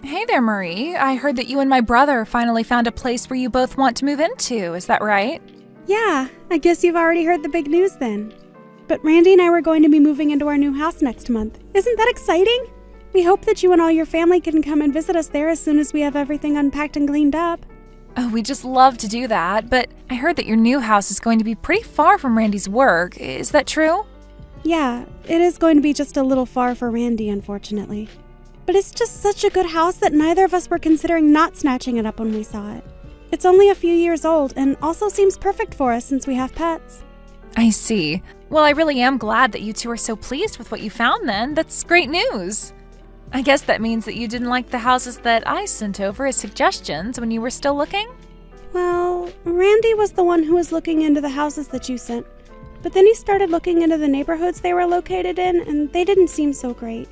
Hey there, Marie. I heard that you and my brother finally found a place where you both want to move into. Is that right? Yeah, I guess you've already heard the big news then. But Randy and I were going to be moving into our new house next month. Isn't that exciting? We hope that you and all your family can come and visit us there as soon as we have everything unpacked and cleaned up. Oh, we'd just love to do that, but I heard that your new house is going to be pretty far from Randy's work. Is that true? Yeah, it is going to be just a little far for Randy, unfortunately. But it's just such a good house that neither of us were considering not snatching it up when we saw it. It's only a few years old and also seems perfect for us since we have pets. I see. Well, I really am glad that you two are so pleased with what you found then. That's great news. I guess that means that you didn't like the houses that I sent over as suggestions when you were still looking? Well, Randy was the one who was looking into the houses that you sent. But then he started looking into the neighborhoods they were located in, and they didn't seem so great.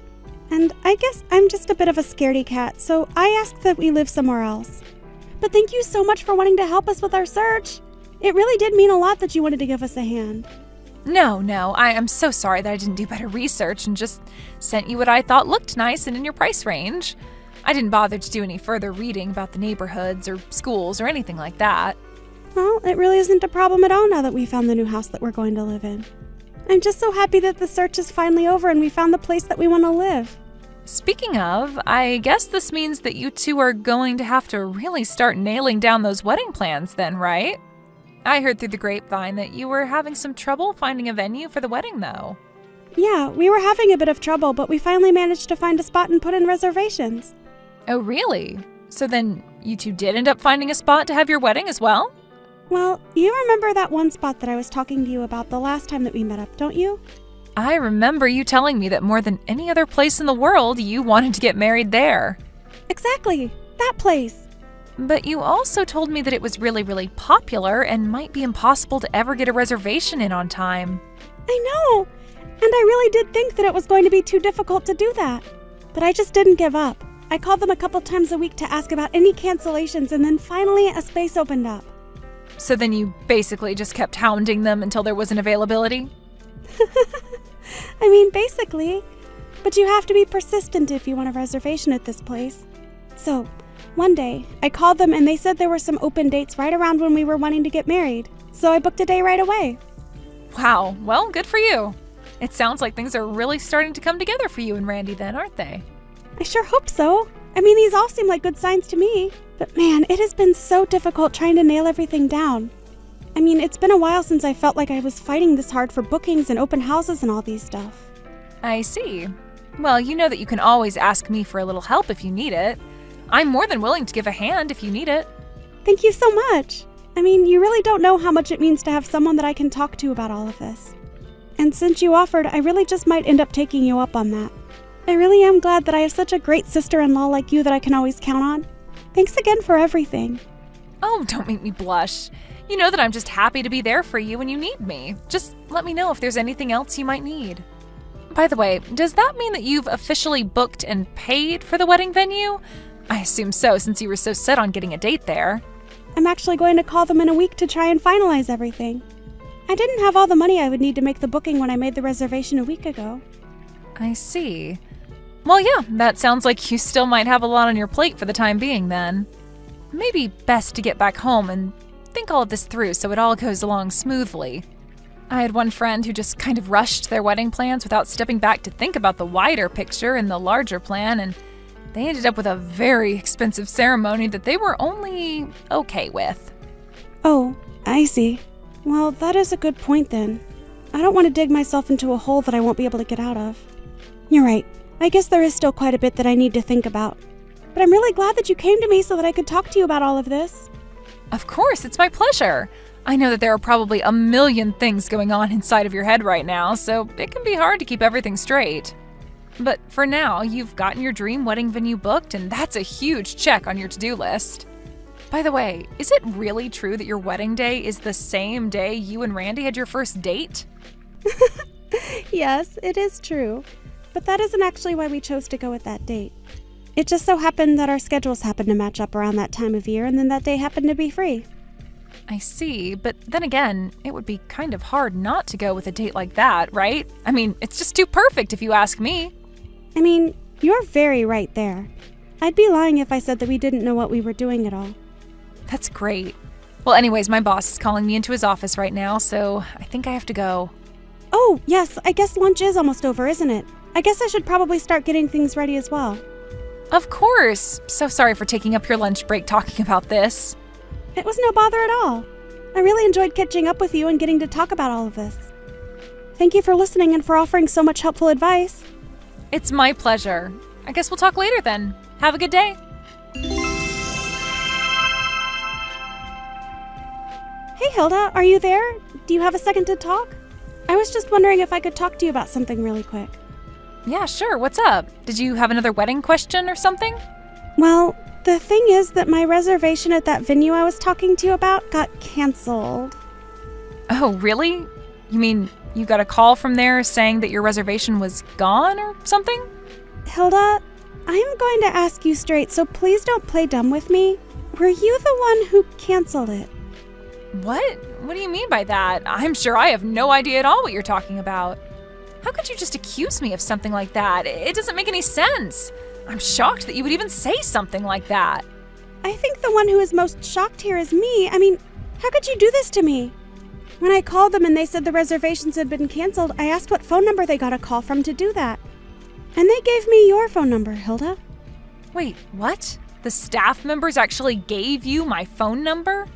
And I guess I'm just a bit of a scaredy cat, so I asked that we live somewhere else. But thank you so much for wanting to help us with our search. It really did mean a lot that you wanted to give us a hand. No, I am so sorry that I didn't do better research and just sent you what I thought looked nice and in your price range. I didn't bother to do any further reading about the neighborhoods or schools or anything like that. Well, it really isn't a problem at all now that we found the new house that we're going to live in. I'm just so happy that the search is finally over and we found the place that we want to live. Speaking of, I guess this means that you two are going to have to really start nailing down those wedding plans then, right? I heard through the grapevine that you were having some trouble finding a venue for the wedding, though. Yeah, we were having a bit of trouble, but we finally managed to find a spot and put in reservations. Oh, really? So then you two did end up finding a spot to have your wedding as well? Well, you remember that one spot that I was talking to you about the last time that we met up, don't you? I remember you telling me that more than any other place in the world, you wanted to get married there. Exactly, that place. But you also told me that it was really, really popular and might be impossible to ever get a reservation in on time. I know, and I really did think that it was going to be too difficult to do that. But I just didn't give up. I called them a couple times a week to ask about any cancellations, and then finally a space opened up. So then you basically just kept hounding them until there was an availability? I mean, basically. But you have to be persistent if you want a reservation at this place. So, one day, I called them and they said there were some open dates right around when we were wanting to get married. So I booked a day right away. Wow, well, good for you. It sounds like things are really starting to come together for you and Randy then, aren't they? I sure hope so. I mean, these all seem like good signs to me. But man, it has been so difficult trying to nail everything down. I mean, it's been a while since I felt like I was fighting this hard for bookings and open houses and all these stuff. I see. Well, you know that you can always ask me for a little help if you need it. I'm more than willing to give a hand if you need it. Thank you so much. I mean, you really don't know how much it means to have someone that I can talk to about all of this. And since you offered, I really just might end up taking you up on that. I really am glad that I have such a great sister-in-law like you that I can always count on. Thanks again for everything. Oh, don't make me blush. You know that I'm just happy to be there for you when you need me. Just let me know if there's anything else you might need. By the way, does that mean that you've officially booked and paid for the wedding venue? I assume so, since you were so set on getting a date there. I'm actually going to call them in a week to try and finalize everything. I didn't have all the money I would need to make the booking when I made the reservation a week ago. I see. Well, yeah, that sounds like you still might have a lot on your plate for the time being then. Maybe best to get back home and think all of this through so it all goes along smoothly. I had one friend who just kind of rushed their wedding plans without stepping back to think about the wider picture and the larger plan, and they ended up with a very expensive ceremony that they were only okay with. Oh, I see. Well, that is a good point then. I don't want to dig myself into a hole that I won't be able to get out of. You're right. I guess there is still quite a bit that I need to think about. But I'm really glad that you came to me so that I could talk to you about all of this. Of course, it's my pleasure. I know that there are probably a million things going on inside of your head right now, so it can be hard to keep everything straight. But for now, you've gotten your dream wedding venue booked, and that's a huge check on your to-do list. By the way, is it really true that your wedding day is the same day you and Randy had your first date? Yes, it is true. But that isn't actually why we chose to go with that date. It just so happened that our schedules happened to match up around that time of year, and then that day happened to be free. I see, but then again, it would be kind of hard not to go with a date like that, right? I mean, it's just too perfect if you ask me. I mean, you're very right there. I'd be lying if I said that we didn't know what we were doing at all. That's great. Well, anyways, my boss is calling me into his office right now, so I think I have to go. Oh, yes, I guess lunch is almost over, isn't it? I guess I should probably start getting things ready as well. Of course. So sorry for taking up your lunch break talking about this. It was no bother at all. I really enjoyed catching up with you and getting to talk about all of this. Thank you for listening and for offering so much helpful advice. It's my pleasure. I guess we'll talk later then. Have a good day. Hey Hilda, are you there? Do you have a second to talk? I was just wondering if I could talk to you about something really quick. Yeah, sure. What's up? Did you have another wedding question or something? Well, the thing is that my reservation at that venue I was talking to you about got canceled. Oh, really? You mean you got a call from there saying that your reservation was gone or something? Hilda, I am going to ask you straight, so please don't play dumb with me. Were you the one who canceled it? What? What do you mean by that? I'm sure I have no idea at all what you're talking about. How could you just accuse me of something like that? It doesn't make any sense. I'm shocked that you would even say something like that. I think the one who is most shocked here is me. I mean, how could you do this to me? When I called them and they said the reservations had been canceled, I asked what phone number they got a call from to do that. And they gave me your phone number, Hilda. Wait, what? The staff members actually gave you my phone number?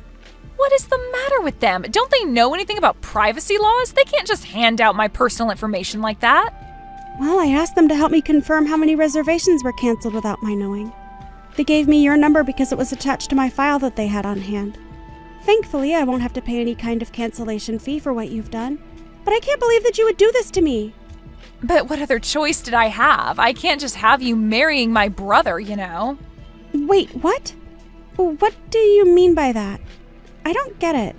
What is the matter with them? Don't they know anything about privacy laws? They can't just hand out my personal information like that. Well, I asked them to help me confirm how many reservations were canceled without my knowing. They gave me your number because it was attached to my file that they had on hand. Thankfully, I won't have to pay any kind of cancellation fee for what you've done. But I can't believe that you would do this to me. But what other choice did I have? I can't just have you marrying my brother, you know? Wait, what? What do you mean by that? I don't get it.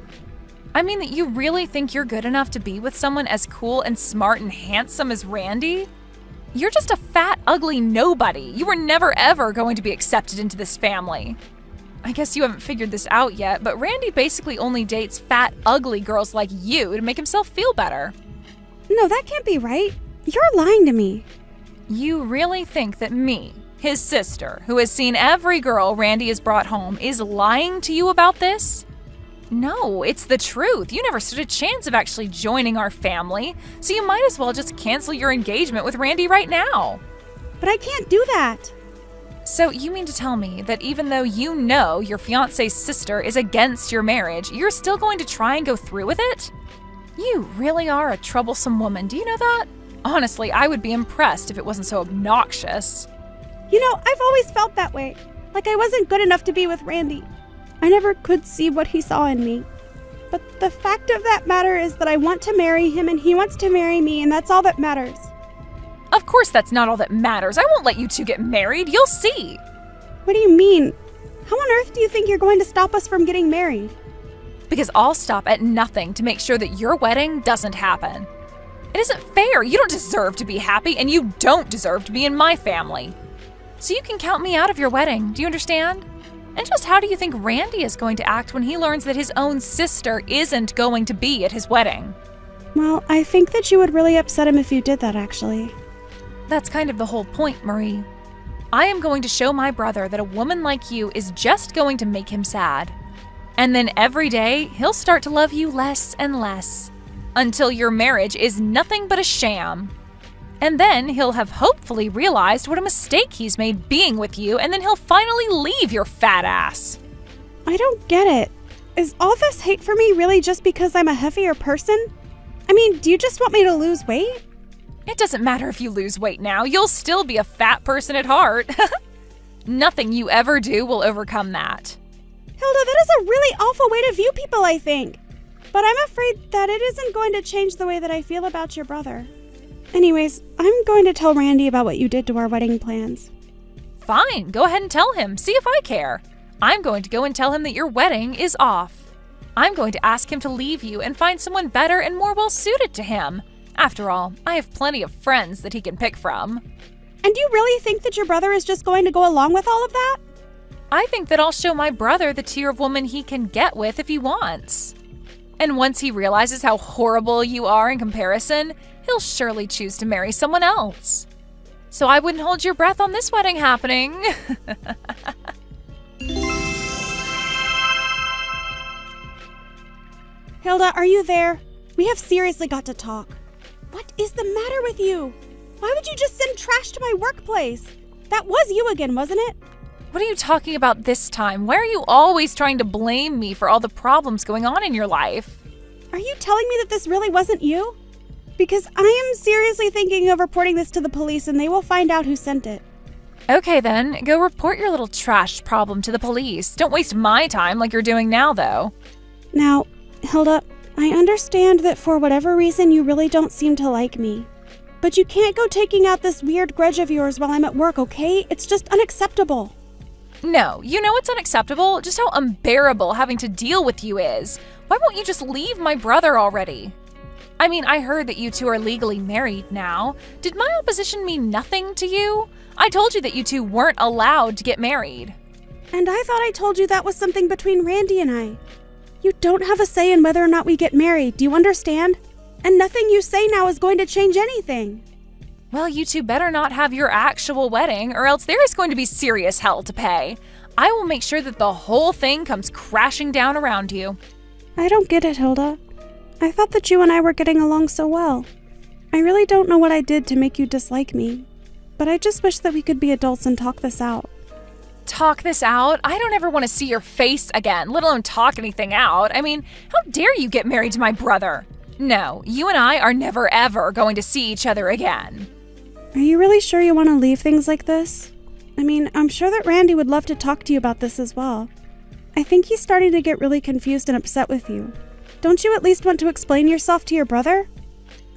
I mean that you really think you're good enough to be with someone as cool and smart and handsome as Randy? You're just a fat, ugly nobody. You were never ever going to be accepted into this family. I guess you haven't figured this out yet, but Randy basically only dates fat, ugly girls like you to make himself feel better. No, that can't be right. You're lying to me. You really think that me, his sister, who has seen every girl Randy has brought home, is lying to you about this? No, it's the truth. You never stood a chance of actually joining our family, so you might as well just cancel your engagement with Randy right now. But I can't do that. So you mean to tell me that even though you know your fiance's sister is against your marriage, you're still going to try and go through with it? You really are a troublesome woman, do you know that? Honestly, I would be impressed if it wasn't so obnoxious. You know, I've always felt that way. Like I wasn't good enough to be with Randy. I never could see what he saw in me. But the fact of that matter is that I want to marry him and he wants to marry me, and that's all that matters. Of course that's not all that matters. I won't let you two get married. You'll see. What do you mean? How on earth do you think you're going to stop us from getting married? Because I'll stop at nothing to make sure that your wedding doesn't happen. It isn't fair. You don't deserve to be happy, and you don't deserve to be in my family. So you can count me out of your wedding. Do you understand? And just how do you think Randy is going to act when he learns that his own sister isn't going to be at his wedding? Well, I think that you would really upset him if you did that, actually. That's kind of the whole point, Marie. I am going to show my brother that a woman like you is just going to make him sad. And then every day, he'll start to love you less and less, until your marriage is nothing but a sham. And then he'll have hopefully realized what a mistake he's made being with you, and then he'll finally leave your fat ass. I don't get it. Is all this hate for me really just because I'm a heavier person? I mean, do you just want me to lose weight? It doesn't matter if you lose weight now, you'll still be a fat person at heart. Nothing you ever do will overcome that. Hilda, that is a really awful way to view people, I think. But I'm afraid that it isn't going to change the way that I feel about your brother. Anyways, I'm going to tell Randy about what you did to our wedding plans. Fine, go ahead and tell him. See if I care. I'm going to go and tell him that your wedding is off. I'm going to ask him to leave you and find someone better and more well-suited to him. After all, I have plenty of friends that he can pick from. And do you really think that your brother is just going to go along with all of that? I think that I'll show my brother the tier of woman he can get with if he wants. And once he realizes how horrible you are in comparison, he'll surely choose to marry someone else. So I wouldn't hold your breath on this wedding happening. Hilda, are you there? We have seriously got to talk. What is the matter with you? Why would you just send trash to my workplace? That was you again, wasn't it? What are you talking about this time? Why are you always trying to blame me for all the problems going on in your life? Are you telling me that this really wasn't you? Because I am seriously thinking of reporting this to the police and they will find out who sent it. Okay then, go report your little trash problem to the police. Don't waste my time like you're doing now, though. Now, Hilda, I understand that for whatever reason you really don't seem to like me. But you can't go taking out this weird grudge of yours while I'm at work, okay? It's just unacceptable. No, you know it's unacceptable, just how unbearable having to deal with you is. Why won't you just leave my brother already? I mean, I heard that you two are legally married now. Did my opposition mean nothing to you? I told you that you two weren't allowed to get married. And I thought I told you that was something between Randy and I. You don't have a say in whether or not we get married, do you understand? And nothing you say now is going to change anything. Well, you two better not have your actual wedding, or else there is going to be serious hell to pay. I will make sure that the whole thing comes crashing down around you. I don't get it, Hilda. I thought that you and I were getting along so well. I really don't know what I did to make you dislike me, but I just wish that we could be adults and talk this out. Talk this out? I don't ever want to see your face again, let alone talk anything out. I mean, how dare you get married to my brother? No, you and I are never ever going to see each other again. Are you really sure you want to leave things like this? I mean, I'm sure that Randy would love to talk to you about this as well. I think he's starting to get really confused and upset with you. Don't you at least want to explain yourself to your brother?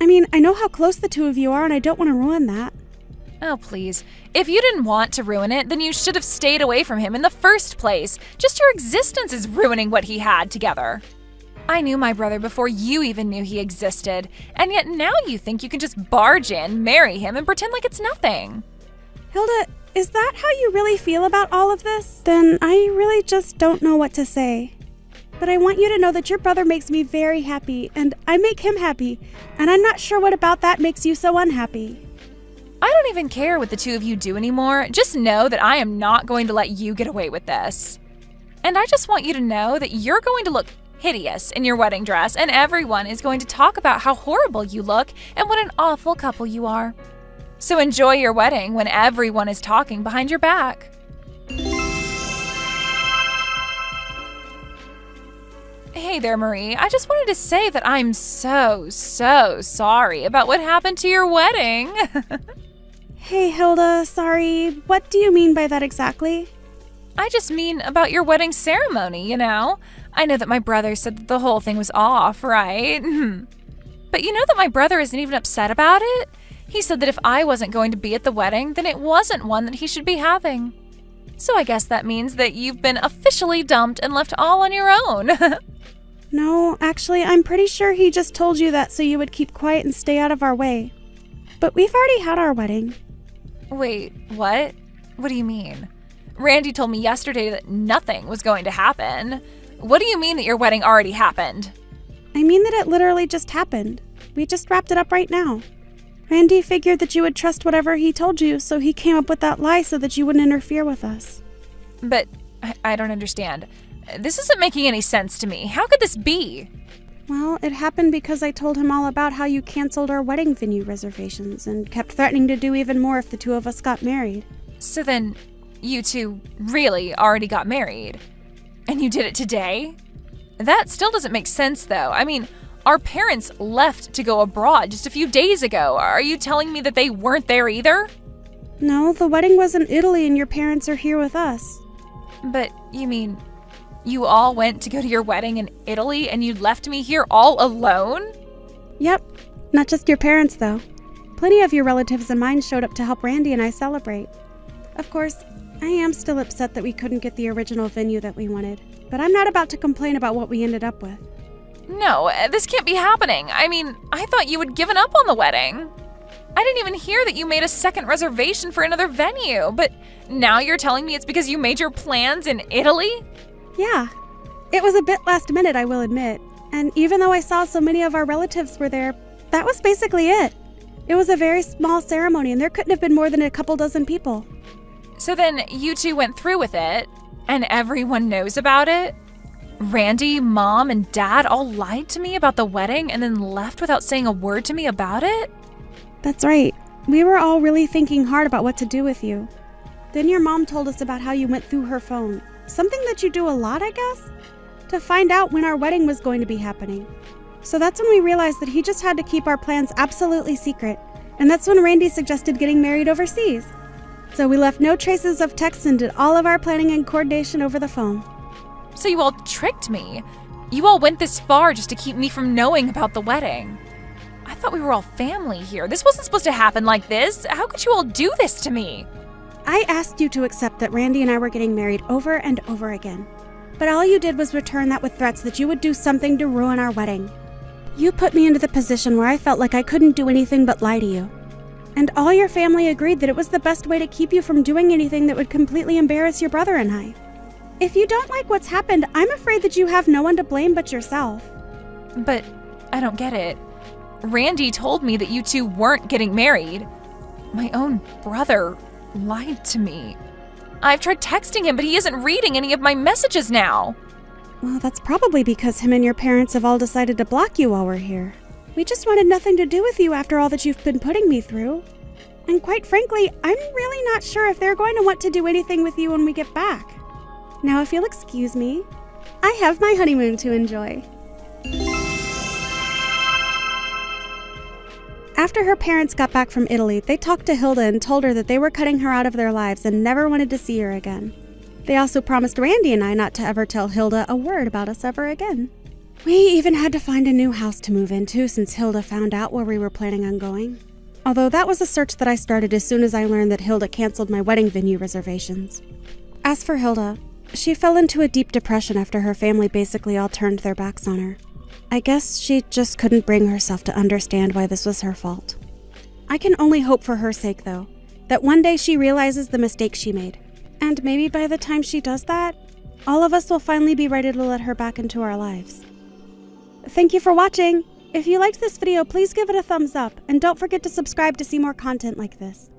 I mean, I know how close the two of you are and I don't want to ruin that. Oh, please. If you didn't want to ruin it, then you should have stayed away from him in the first place. Just your existence is ruining what he had together. I knew my brother before you even knew he existed, and yet now you think you can just barge in, marry him, and pretend like it's nothing. Hilda, is that how you really feel about all of this? Then I really just don't know what to say. But I want you to know that your brother makes me very happy, and I make him happy, and I'm not sure what about that makes you so unhappy. I don't even care what the two of you do anymore. Just know that I am not going to let you get away with this. And I just want you to know that you're going to look hideous in your wedding dress, and everyone is going to talk about how horrible you look and what an awful couple you are. So enjoy your wedding when everyone is talking behind your back. Hey there, Marie. I just wanted to say that I'm so sorry about what happened to your wedding. Hey, Hilda, sorry. What do you mean by that exactly? I just mean about your wedding ceremony, you know? I know that my brother said that the whole thing was off, right? But you know that my brother isn't even upset about it? He said that if I wasn't going to be at the wedding, then it wasn't one that he should be having. So I guess that means that you've been officially dumped and left all on your own. No, actually, I'm pretty sure he just told you that so you would keep quiet and stay out of our way. But we've already had our wedding. Wait, what? What do you mean? Randy told me yesterday that nothing was going to happen. What do you mean that your wedding already happened? I mean that it literally just happened. We just wrapped it up right now. Randy figured that you would trust whatever he told you, so he came up with that lie so that you wouldn't interfere with us. But I don't understand. This isn't making any sense to me. How could this be? Well, it happened because I told him all about how you canceled our wedding venue reservations and kept threatening to do even more if the two of us got married. So then, you two really already got married? And you did it today? That still doesn't make sense, though. I mean, our parents left to go abroad just a few days ago. Are you telling me that they weren't there either? No, the wedding was in Italy and your parents are here with us. But you mean you all went to go to your wedding in Italy and you left me here all alone? Yep. Not just your parents, though. Plenty of your relatives and mine showed up to help Randy and I celebrate. Of course, I am still upset that we couldn't get the original venue that we wanted, but I'm not about to complain about what we ended up with. No, this can't be happening. I mean, I thought you had given up on the wedding. I didn't even hear that you made a second reservation for another venue, but now you're telling me it's because you made your plans in Italy? Yeah. It was a bit last minute, I will admit. And even though I saw so many of our relatives were there, that was basically it. It was a very small ceremony, and there couldn't have been more than a couple dozen people. So then you two went through with it, and everyone knows about it? Randy, Mom, and Dad all lied to me about the wedding and then left without saying a word to me about it? That's right. We were all really thinking hard about what to do with you. Then your mom told us about how you went through her phone. Something that you do a lot, I guess? To find out when our wedding was going to be happening. So that's when we realized that he just had to keep our plans absolutely secret. And that's when Randy suggested getting married overseas. So we left no traces of texts and did all of our planning and coordination over the phone. So you all tricked me. You all went this far just to keep me from knowing about the wedding. I thought we were all family here. This wasn't supposed to happen like this. How could you all do this to me? I asked you to accept that Randy and I were getting married over and over again. But all you did was return that with threats that you would do something to ruin our wedding. You put me into the position where I felt like I couldn't do anything but lie to you. And all your family agreed that it was the best way to keep you from doing anything that would completely embarrass your brother and I. If you don't like what's happened, I'm afraid that you have no one to blame but yourself. But I don't get it. Randy told me that you two weren't getting married. My own brother lied to me. I've tried texting him, but he isn't reading any of my messages now. Well, that's probably because him and your parents have all decided to block you while we're here. We just wanted nothing to do with you after all that you've been putting me through. And quite frankly, I'm really not sure if they're going to want to do anything with you when we get back. Now, if you'll excuse me, I have my honeymoon to enjoy. After her parents got back from Italy, they talked to Hilda and told her that they were cutting her out of their lives and never wanted to see her again. They also promised Randy and I not to ever tell Hilda a word about us ever again. We even had to find a new house to move into since Hilda found out where we were planning on going. Although that was a search that I started as soon as I learned that Hilda canceled my wedding venue reservations. As for Hilda, she fell into a deep depression after her family basically all turned their backs on her. I guess she just couldn't bring herself to understand why this was her fault. I can only hope for her sake, though, that one day she realizes the mistake she made. And maybe by the time she does that, all of us will finally be ready to let her back into our lives. Thank you for watching! If you liked this video, please give it a thumbs up, and don't forget to subscribe to see more content like this.